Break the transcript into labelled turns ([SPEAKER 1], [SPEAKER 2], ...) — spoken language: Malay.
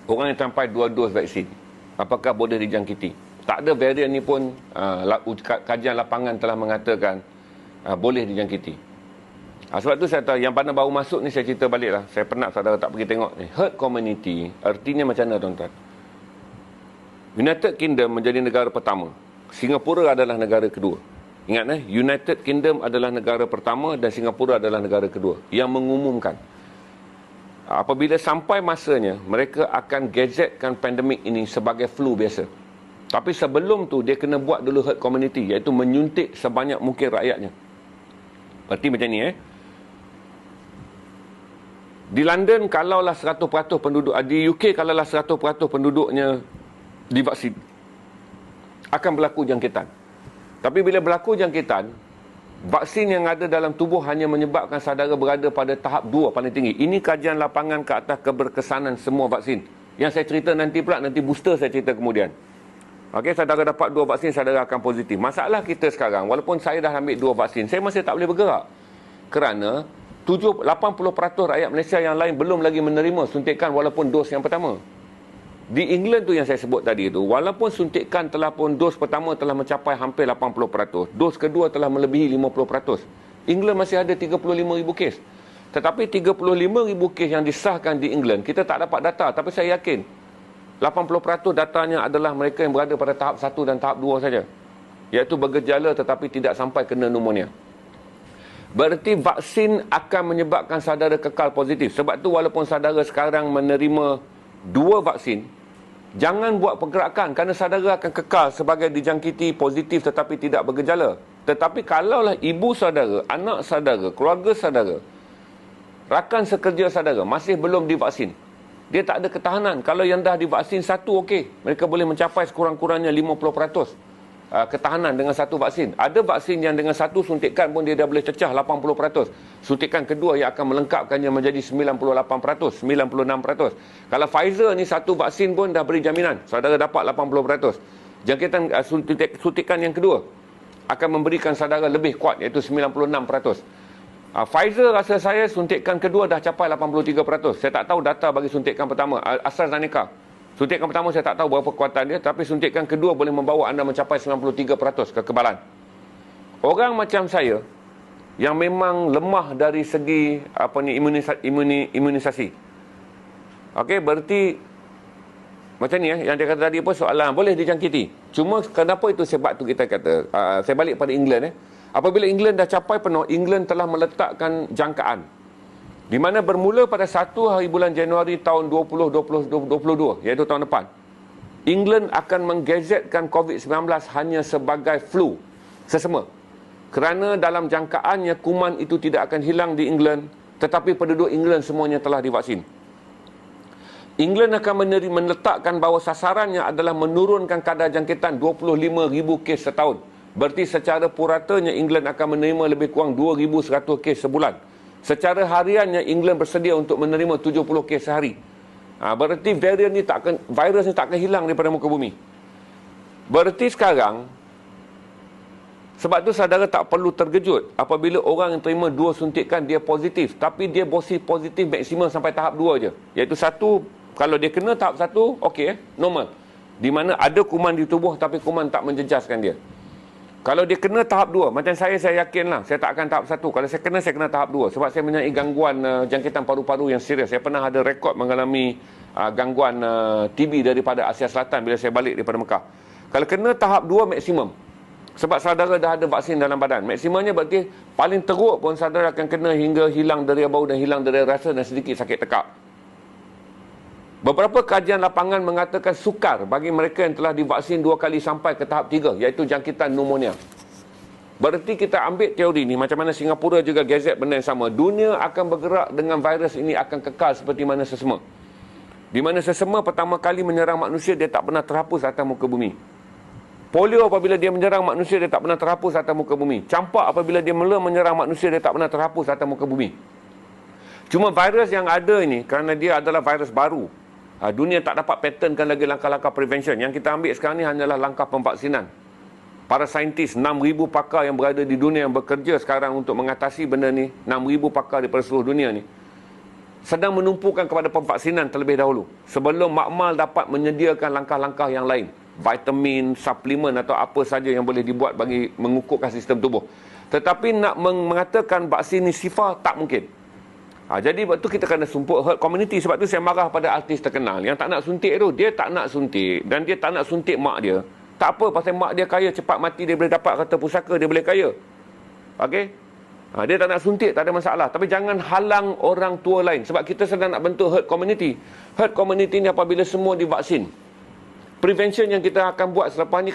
[SPEAKER 1] orang yang sampai 2 dos vaksin, apakah boleh dijangkiti? Tak ada varian ni pun kajian lapangan telah mengatakan boleh dijangkiti. Sebab tu saya tahu, yang mana baru masuk ni saya cerita balik lah. Saya penat saudara tak pergi tengok ni. Herd community, artinya macam mana tuan-tuan? United Kingdom menjadi negara pertama. Singapura adalah negara kedua. Ingat United Kingdom adalah negara pertama dan Singapura adalah negara kedua yang mengumumkan. Apabila sampai masanya, mereka akan gazetkan pandemik ini sebagai flu biasa. Tapi sebelum tu, dia kena buat dulu herd community, iaitu menyuntik sebanyak mungkin rakyatnya. Berarti macam ni Di London, kalaulah 100% penduduk, di UK, kalaulah 100% penduduknya divaksin, akan berlaku jangkitan. Tapi bila berlaku jangkitan, vaksin yang ada dalam tubuh hanya menyebabkan saudara berada pada tahap 2 paling tinggi. Ini kajian lapangan ke atas keberkesanan semua vaksin. Yang saya cerita nanti pula, nanti booster saya cerita kemudian. Okey, saudara dapat 2 vaksin, saudara akan positif. Masalah kita sekarang, walaupun saya dah ambil 2 vaksin, saya masih tak boleh bergerak. Kerana 80% rakyat Malaysia yang lain belum lagi menerima suntikan walaupun dos yang pertama. Di England tu yang saya sebut tadi tu, walaupun suntikan telah pun dos pertama telah mencapai hampir 80%, dos kedua telah melebihi 50%. England masih ada 35,000 kes. Tetapi 35,000 kes yang disahkan di England, kita tak dapat data. Tapi saya yakin 80% datanya adalah mereka yang berada pada tahap 1 dan tahap 2 saja. Iaitu bergejala tetapi tidak sampai kena pneumonia. Berarti vaksin akan menyebabkan saudara kekal positif. Sebab tu walaupun saudara sekarang menerima 2 vaksin, jangan buat pergerakan kerana saudara akan kekal sebagai dijangkiti positif tetapi tidak bergejala. Tetapi kalaulah ibu saudara, anak saudara, keluarga saudara, rakan sekerja saudara masih belum divaksin, dia tak ada ketahanan. Kalau yang dah divaksin 1, okey, mereka boleh mencapai sekurang-kurangnya 50% ketahanan dengan 1 vaksin. Ada vaksin yang dengan 1 suntikan pun dia dah boleh cecah 80%. Suntikan kedua yang akan melengkapkannya menjadi 98%, 96%. Kalau Pfizer ni 1 vaksin pun dah beri jaminan saudara dapat 80%. Jangkitan suntikan yang kedua akan memberikan saudara lebih kuat, iaitu 96%. Pfizer rasa saya suntikan kedua dah capai 83%. Saya tak tahu data bagi suntikan pertama, AstraZeneca. Suntikan pertama saya tak tahu berapa kekuatan dia, tapi suntikan kedua boleh membawa anda mencapai 93% kekebalan. Orang macam saya yang memang lemah dari segi imunisasi. Okey, berarti macam ni yang dia kata tadi apa, soalan boleh dijangkiti. Cuma kenapa itu sebab tu kita kata, saya balik pada England apabila England dah capai penuh, England telah meletakkan jangkaan di mana bermula pada 1 hari bulan Januari tahun 2022, iaitu tahun depan, England akan menggazetkan COVID-19 hanya sebagai flu sesama. Kerana dalam jangkaannya kuman itu tidak akan hilang di England, tetapi penduduk England semuanya telah divaksin. England akan meletakkan bahawa sasarannya adalah menurunkan kadar jangkitan 25,000 kes setahun. Berarti secara puratanya England akan menerima lebih kurang 2,100 kes sebulan. Secara hariannya England bersedia untuk menerima 70 kes sehari. Berarti virus ni tak akan hilang daripada muka bumi. Berarti sekarang, sebab tu saudara tak perlu terkejut apabila orang yang terima 2 suntikan dia positif, tapi dia positif maksimum sampai tahap 2 je. Iaitu 1, kalau dia kena tahap 1, okey, normal. Di mana ada kuman di tubuh tapi kuman tak menjejaskan dia. Kalau dia kena tahap 2, macam saya yakinlah saya tak akan tahap 1. Kalau saya kena tahap 2 sebab saya mempunyai gangguan jangkitan paru-paru yang serius. Saya pernah ada rekod mengalami gangguan TB daripada Asia Selatan bila saya balik daripada Mekah. Kalau kena tahap 2 maksimum, sebab saudara dah ada vaksin dalam badan, maksimumnya berarti paling teruk pun saudara akan kena hingga hilang deria bau dan hilang deria rasa dan sedikit sakit tekak. Beberapa kajian lapangan mengatakan sukar bagi mereka yang telah divaksin 2 kali sampai ke tahap 3, iaitu jangkitan pneumonia. Berarti kita ambil teori ni, macam mana Singapura juga gazet benda yang sama. Dunia akan bergerak dengan virus ini akan kekal seperti mana sesama. Di mana sesama pertama kali menyerang manusia, dia tak pernah terhapus atas muka bumi. Polio apabila dia menyerang manusia, dia tak pernah terhapus atas muka bumi. Campak apabila dia mula menyerang manusia, dia tak pernah terhapus atas muka bumi. Cuma virus yang ada ini, kerana dia adalah virus baru, dunia tak dapat patternkan lagi langkah-langkah prevention. Yang kita ambil sekarang ni hanyalah langkah pemvaksinan. Para saintis, 6,000 pakar yang berada di dunia yang bekerja sekarang untuk mengatasi benda ni, 6,000 pakar di seluruh dunia ni. sedang menumpukan kepada pemvaksinan terlebih dahulu sebelum makmal dapat menyediakan langkah-langkah yang lain, vitamin, suplemen atau apa saja yang boleh dibuat bagi mengukuhkan sistem tubuh. Tetapi nak mengatakan vaksin ni sifar, tak mungkin. Jadi waktu kita kena sumpuk herd community. Sebab tu saya marah pada artis terkenal yang tak nak suntik tu. Dia tak nak suntik dan dia tak nak suntik mak dia. Tak apa, pasal mak dia kaya, cepat mati dia boleh dapat kata pusaka, dia boleh kaya. Okey? Dia tak nak suntik, tak ada masalah. Tapi jangan halang orang tua lain. Sebab kita sedang nak bentuk herd community. Herd community ni apabila semua divaksin. Prevention yang kita akan buat selepas ni